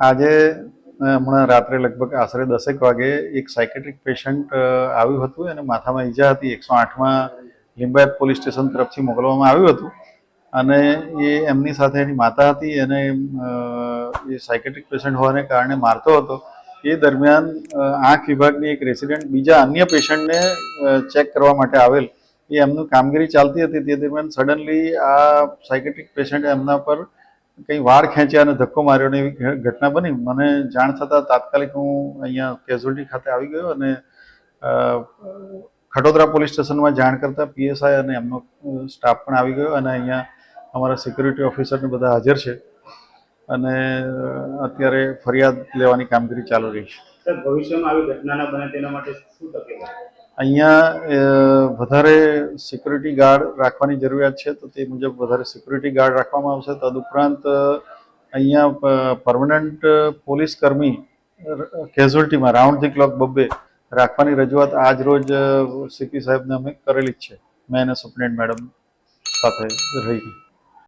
આજે હમણાં રાત્રે લગભગ આશરે 10 વાગે એક સાયકેટ્રિક પેશન્ટ આવ્યું હતું અને માથામાં ઈજા હતી. 108માં લિંબાયત પોલીસ સ્ટેશન તરફથી મોકલવામાં આવ્યું હતું અને એ એમની સાથે એની માતા હતી અને એ સાયકેટ્રિક પેશન્ટ હોવાને કારણે મારતો હતો. એ દરમિયાન આંખ વિભાગની એક રેસિડેન્ટ બીજા અન્ય પેશન્ટને ચેક કરવા માટે આવેલ. એ એમનું કામગીરી ચાલતી હતી તે દરમિયાન સડનલી આ સાયકેટ્રિક પેશન્ટે એમના પર કંઈ વાળ ખેંચ્યા અને ધક્કો માર્યો ને એવી ઘટના બની. મને જાણ થતાં તાત્કાલિક હું અહીંયા કેઝ્યુઅલ્ટી ખાતે આવી ગયો અને ખટોદરા પોલીસ સ્ટેશનમાં જાણ કરતા પીએસઆઈ અને એમનો સ્ટાફ પણ આવી ગયો અને અહીંયા અમારા સિક્યુરિટી ઓફિસરને બધા હાજર છે અને અત્યારે ફરિયાદ લેવાની કામગીરી ચાલુ રહી છે. સર, ભવિષ્યમાં આવી ઘટના ન બને તેના માટે શું તકેદારી? અહીંયા વધારે સિક્યુરિટી ગાર્ડ રાખવાની જરૂરિયાત છે તો તે મુજબ વધારે સિક્યુરિટી ગાર્ડ રાખવામાં આવશે. તદુપરાંત અહીંયા પરમનન્ટ પોલીસ કર્મી કેઝ્યુઅલ્ટીમાં રાઉન્ડ ધી ક્લોક 2 રાખવાની રજૂઆત આજ રોજ સીપી સાહેબને અમે કરેલી જ છે. મેં અને સુપ્રિન્ટેન્ડન્ટ મેડમ સાથે રહી.